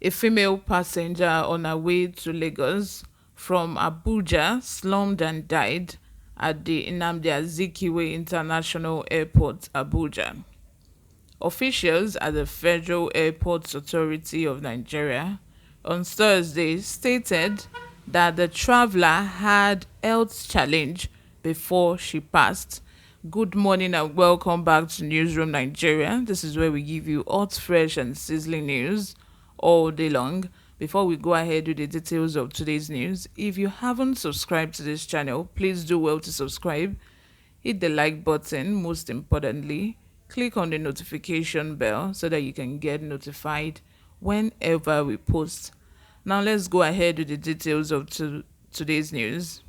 A female passenger on her way to Lagos from Abuja slumped and died at the Nnamdi Azikiwe International Airport, Abuja. Officials at the Federal Airports Authority of Nigeria on Thursday stated that the traveler had health challenge before she passed. Good morning and welcome back to Newsroom Nigeria. This is where we give you hot, fresh and sizzling news all day long. Before we go ahead with the details of today's news, if you haven't subscribed to this channel, please do well to subscribe. Hit the like button, most importantly. Click on the notification bell so that you can get notified whenever we post. Now let's go ahead with the details of today's news.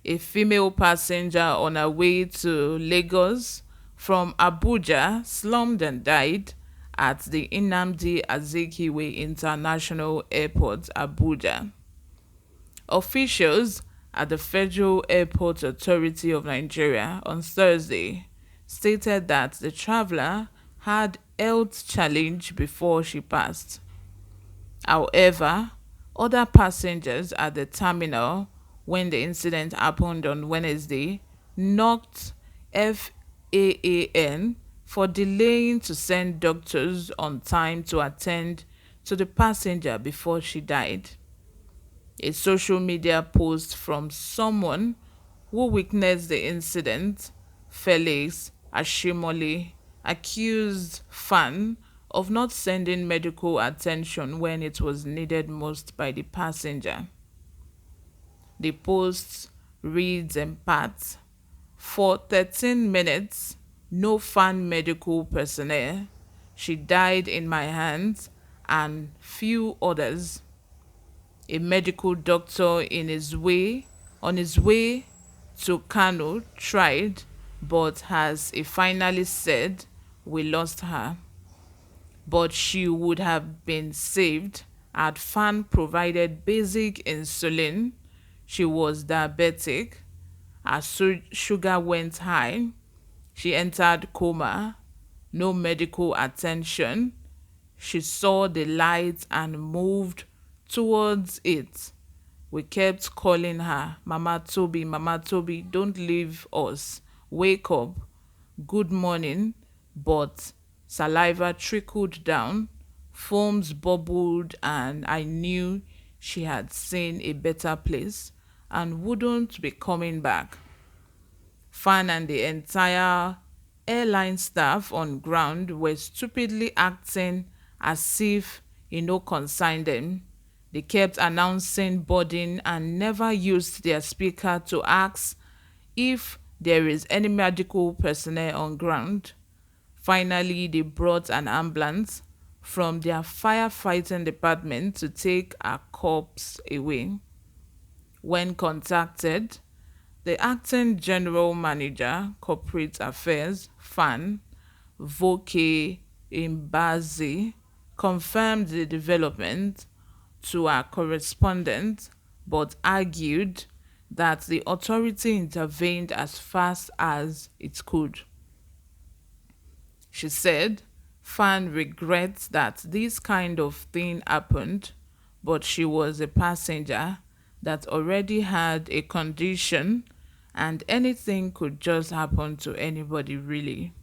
A female passenger on her way to Lagos from Abuja slumped and died at the Nnamdi Azikiwe International Airport, Abuja. Officials at the Federal Airport Authority of Nigeria on Thursday stated that the traveler had health challenge before she passed. However, other passengers at the terminal when the incident happened on Wednesday knocked FAAN for delaying to send doctors on time to attend to the passenger before she died. A social media post from someone who witnessed the incident, Felix Ashimole, accused FAN of not sending medical attention when it was needed most by the passenger. The post reads in part, "For 13 minutes, no FAN medical personnel. She died in my hands and few others. A medical doctor on his way to Kano tried, but as he finally said, we lost her. But she would have been saved had FAN provided basic insulin. She was diabetic. Her sugar went high. She entered coma. No medical attention. She saw the light and moved towards it. We kept calling her, Mama Toby, don't leave us. Wake up. Good morning." But saliva trickled down, foams bubbled, and I knew she had seen a better place and wouldn't be coming back. FAN and the entire airline staff on ground were stupidly acting as if it no concerned them. They kept announcing boarding and never used their speaker to ask if there is any medical personnel on ground. Finally, they brought an ambulance from their firefighting department to take our corpse away. When contacted, the acting general manager, corporate affairs, FAN, Voke Imbazi, confirmed the development to our correspondent, but argued that the authority intervened as fast as it could. She said FAN regrets that this kind of thing happened, but she was a passenger that already had a condition and anything could just happen to anybody really.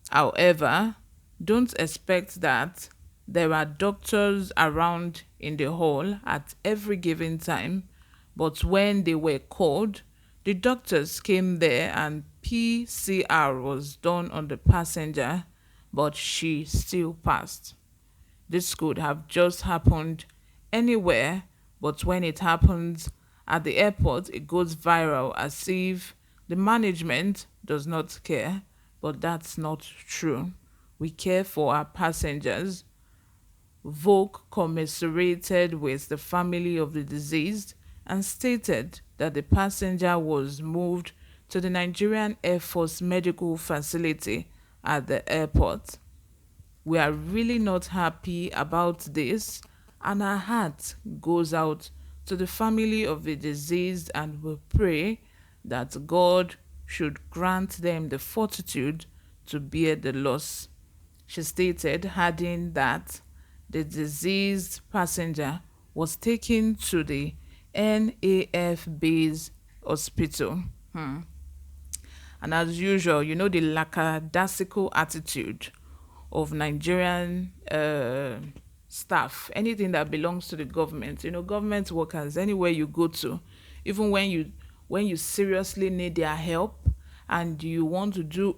However, don't expect that there are doctors around in the hall at every given time, but when they were called, the doctors came there and PCR was done on the passenger, but she still passed. This could have just happened anywhere, but when it happens at the airport, it goes viral as if the management does not care, but that's not true. We care for our passengers." Vogue commiserated with the family of the deceased and stated that the passenger was moved to the Nigerian Air Force medical facility at the airport. "We are really not happy about this, and our heart goes out to the family of the deceased and we pray that God should grant them the fortitude to bear the loss," she stated, adding that the deceased passenger was taken to the NAF base hospital. And as usual, the lackadaisical attitude of Nigerian staff, anything that belongs to the government, government workers, anywhere you go to, even when you seriously need their help and you want to do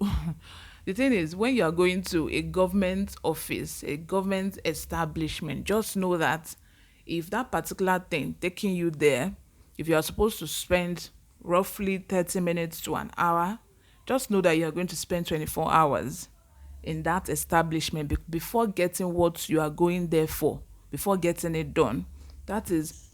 the thing is, when you are going to a government office, a government establishment, just know that if that particular thing taking you there, if you are supposed to spend roughly 30 minutes to an hour, just know that you are going to spend 24 hours in that establishment before getting what you are going there for, before getting it done. That is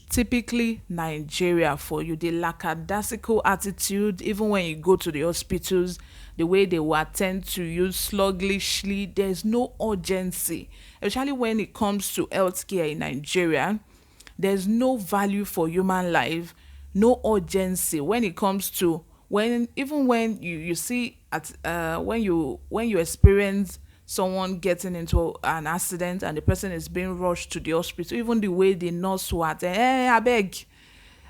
typically Nigeria for you. The lackadaisical attitude, even when you go to the hospitals, the way they will attend to you sluggishly, there's no urgency. Especially when it comes to healthcare in Nigeria, there's no value for human life, no urgency when it comes to when you see at when you experience someone getting into an accident and the person is being rushed to the hospital, even the way the nurse will attend,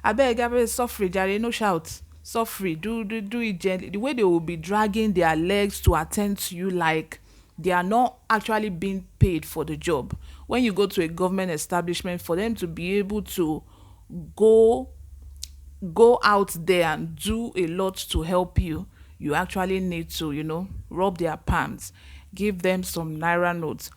abeg suffer jare, no shout, suffer, do it gently, the way they will be dragging their legs to attend to you like they are not actually being paid for the job. When you go to a government establishment, for them to be able to go out there and do a lot to help you, you actually need to rub their palms, give them some naira notes.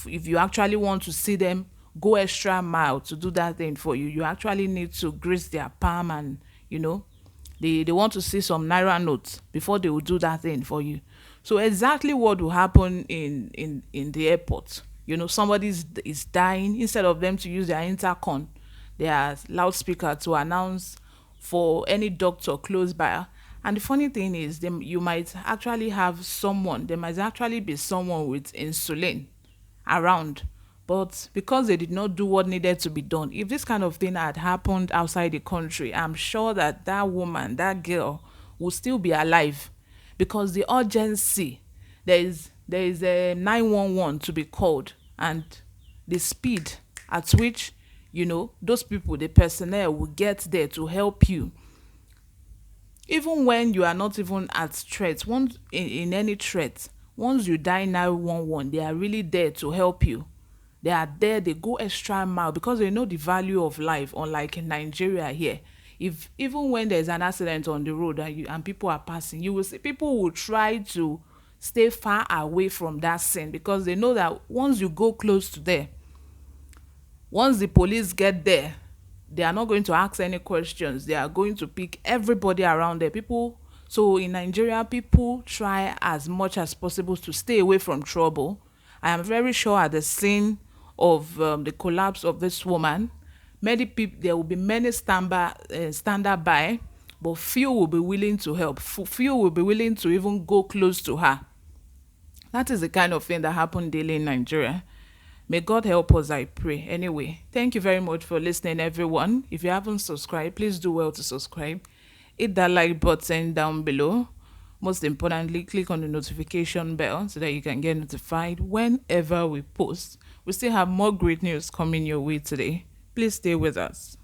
If you actually want to see them go extra mile to do that thing for you, you actually need to grease their palm, and they want to see some naira notes before they will do that thing for you. So exactly what will happen in the airport, somebody is dying, instead of them to use their intercom, their loudspeaker, to announce for any doctor close by. And the funny thing is, you might actually have someone, there might actually be someone with insulin around, but because they did not do what needed to be done, if this kind of thing had happened outside the country, I'm sure that woman, that girl, will still be alive, because the urgency, there is a 911 to be called, and the speed at which those people, the personnel, will get there to help you, even when you are not even at threat, once in any threat, once you die 911, they are really there to help you. They are there, they go extra mile, because they know the value of life, unlike in Nigeria here. If even when there's an accident on the road and people are passing, you will see people will try to stay far away from that scene, because they know that once you go close to there, once the police get there, they are not going to ask any questions. They are going to pick everybody around there. So in Nigeria, people try as much as possible to stay away from trouble. I am very sure at the scene of the collapse of this woman, many people, there will be many stand by, but few will be willing to help. Few will be willing to even go close to her. That is the kind of thing that happened daily in Nigeria. May God help us, I pray. Anyway, thank you very much for listening, everyone. If you haven't subscribed, please do well to subscribe. Hit that like button down below. Most importantly, click on the notification bell so that you can get notified whenever we post. We still have more great news coming your way today. Please stay with us.